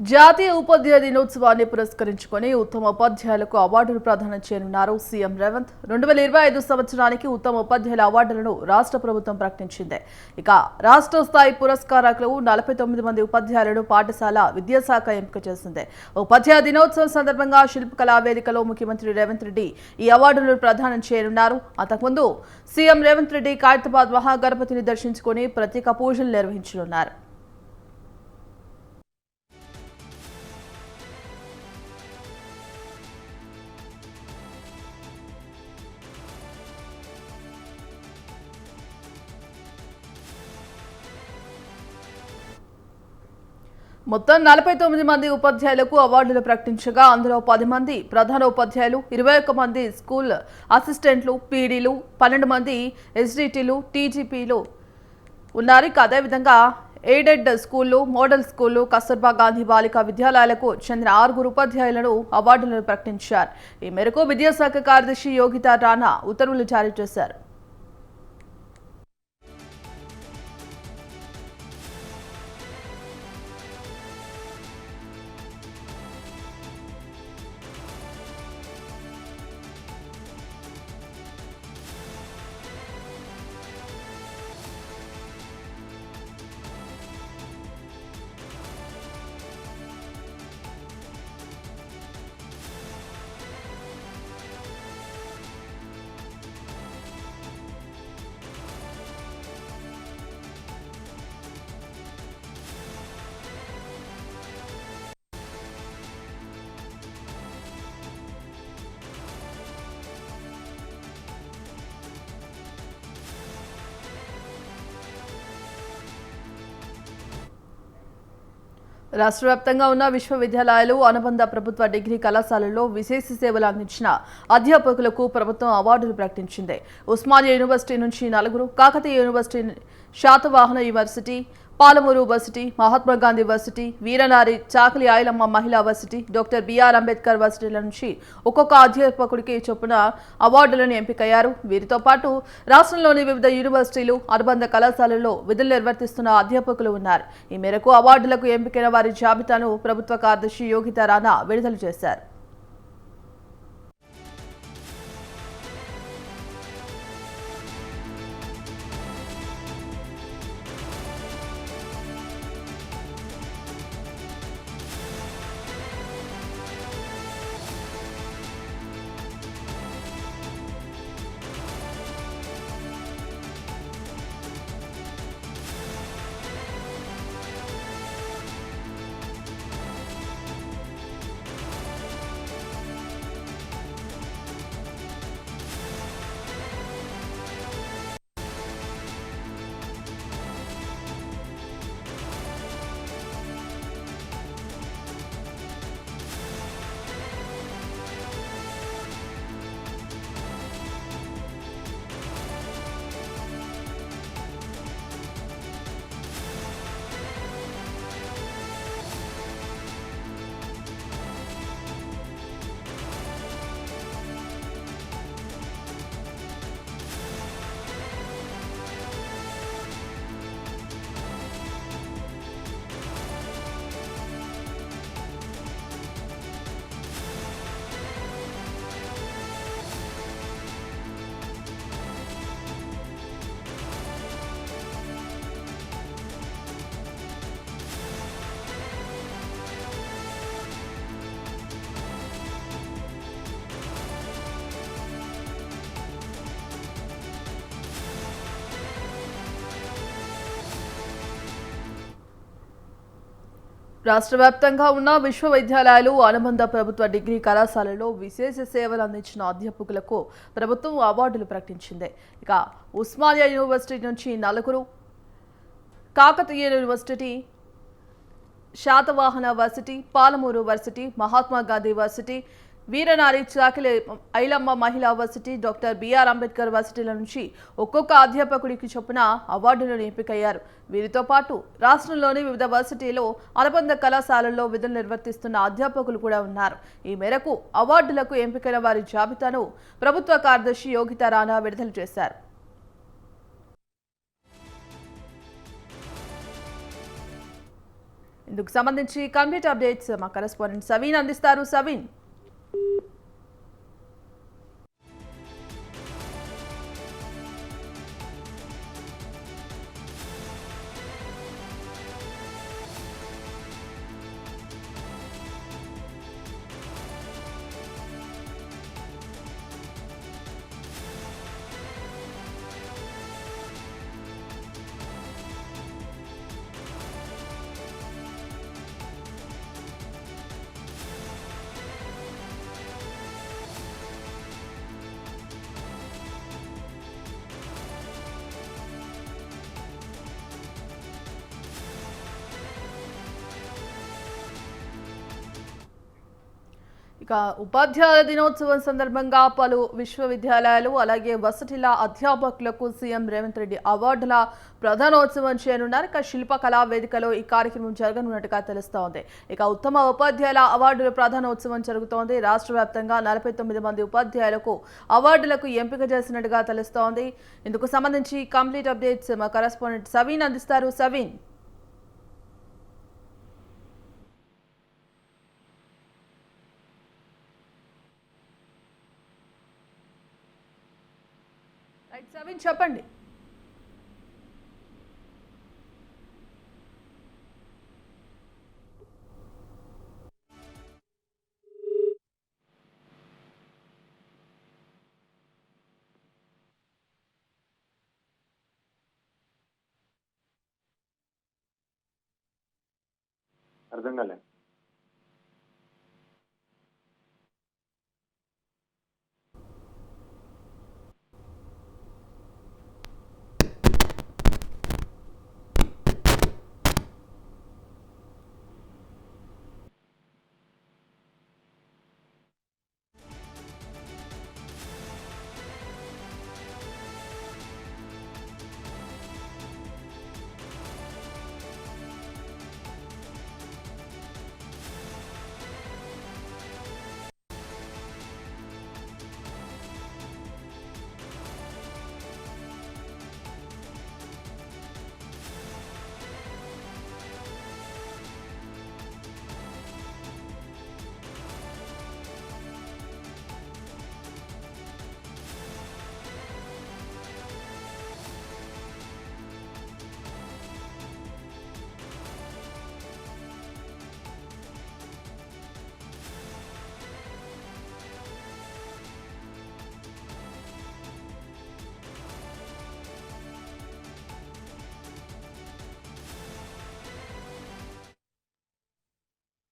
జాతీయ ఉపాధ్యాయ దినోత్సవాన్ని పురస్కరించుకొని ఉత్తమ ఉపాధ్యాయులకు అవార్డులు ప్రదానం చేయనున్నారు సీఎం రేవంత్. 2025 సంవత్సరానికి ఉత్తమ ఉపాధ్యాయుల అవార్డులను రాష్ట్ర ప్రభుత్వం ప్రకటించింది. ఇక రాష్ట్ర స్థాయి పురస్కారాలకు 49 మంది ఉపాధ్యాయులను పాఠశాల విద్యాశాఖ ఎంపిక చేసింది. ఉపాధ్యాయ దినోత్సవం సందర్భంగా శిల్పకళా వేదికలో ముఖ్యమంత్రి రేవంత్ రెడ్డి ఈ అవార్డులను ప్రదానం చేయనున్నారు. అంతకుముందు సీఎం రేవంత్ రెడ్డి ఖైరతాబాద్ మహాగణపతిని దర్శించుకొని ప్రత్యేక పూజలు నిర్వహించనున్నారు. మొత్తం 49 మంది ఉపాధ్యాయులకు అవార్డులు ప్రకటించగా అందులో 10 మంది ప్రధాన ఉపాధ్యాయులు, 21 మంది స్కూల్ అసిస్టెంట్లు, పీడీలు, 12 మంది ఎస్డిటీలు, టీజీపీలు ఉన్నారు. అదేవిధంగా ఎయిడెడ్ స్కూళ్లు, మోడల్ స్కూళ్లు, కస్తూర్బా గాంధీ బాలికా విద్యాలయాలకు చెందిన 6 ఉపాధ్యాయులను అవార్డులను ప్రకటించారు. ఈ మేరకు విద్యాశాఖ కార్యదర్శి యోగితా రాణా ఉత్తర్వులు జారీ చేశారు. రాష్ట్ర వ్యాప్తంగా ఉన్న విశ్వవిద్యాలయాలు, అనుబంధ ప్రభుత్వ డిగ్రీ కళాశాలల్లో విశేష సేవలు అందించిన అధ్యాపకులకు ప్రభుత్వం అవార్డులు ప్రకటించింది. ఉస్మానియా యూనివర్సిటీ నుంచి 4, Kakatiya university, Satavahana university, Palamuru varsity, Mahatma Gandhi varsity, Veeranari Chakali Ilamma Mahila varsity, doctor BR Ambedkar వర్సిటీల నుంచి ఒక్కొక్క అధ్యాపకుడికి చొప్పున అవార్డులను ఎంపికయ్యారు. వీరితో పాటు రాష్ట్రంలోని వివిధ యూనివర్సిటీలు, అనుబంధ కళాశాలల్లో విధులు నిర్వర్తిస్తున్న అధ్యాపకులు ఉన్నారు. ఈ మేరకు అవార్డులకు ఎంపికైన వారి జాబితాను ప్రభుత్వ కార్యదర్శి యోగితా రాణా విడుదల చేశారు. రాష్ట్ర వ్యాప్తంగా ఉన్న విశ్వవిద్యాలయాలు, అనుబంధ ప్రభుత్వ డిగ్రీ కళాశాలల్లో విశేష సేవలు అందించిన అధ్యాపకులకు ప్రభుత్వం అవార్డులు ప్రకటించింది. ఇక ఉస్మానియా యూనివర్సిటీ నుంచి 4, Kakatiya university, Satavahana varsity, Palamuru varsity, Mahatma Gandhi varsity, Veeranari Chakali Ilamma Mahila varsity, doctor BR Ambedkar వర్సిటీల నుంచి ఒక్కొక్క అధ్యాపకుడికి చొప్పున అవార్డులను ఎంపికయ్యారు. వీరితో పాటు రాష్ట్రంలోని వివిధ వర్సిటీలో, అనుబంధ కళాశాలల్లో విధులు నిర్వర్తిస్తున్న అధ్యాపకులు కూడా ఉన్నారు. ఈ మేరకు అవార్డులకు ఎంపికైన వారి జాబితాను ప్రభుత్వ కార్యదర్శి యోగితా రాణా విడుదల చేశారు. ఇందుకు సంబంధించి కంప్లీట్ అప్డేట్స్ మా కరెస్పాండెంట్ సవీన్ అందిస్తారు. సవీన్. ఇక ఉపాధ్యాయుల దినోత్సవం సందర్భంగా పలు విశ్వవిద్యాలయాలు అలాగే వర్సిటీల అధ్యాపకులకు సీఎం రేవంత్ రెడ్డి అవార్డుల ప్రధానోత్సవం చేయనున్నారు. ఇక శిల్పకళా వేదికలో ఈ కార్యక్రమం జరగనున్నట్టుగా తెలుస్తోంది. ఇక ఉత్తమ ఉపాధ్యాయుల అవార్డుల ప్రధానోత్సవం జరుగుతోంది. రాష్ట్ర వ్యాప్తంగా 49 మంది ఉపాధ్యాయులకు అవార్డులకు ఎంపిక చేసినట్టుగా తెలుస్తోంది. ఇందుకు సంబంధించి కంప్లీట్ అప్డేట్స్ మా కరెస్పాండెంట్ సవీన్ అందిస్తారు. సవీన్. సవీన్ చెప్పండి. అర్థం కాలే.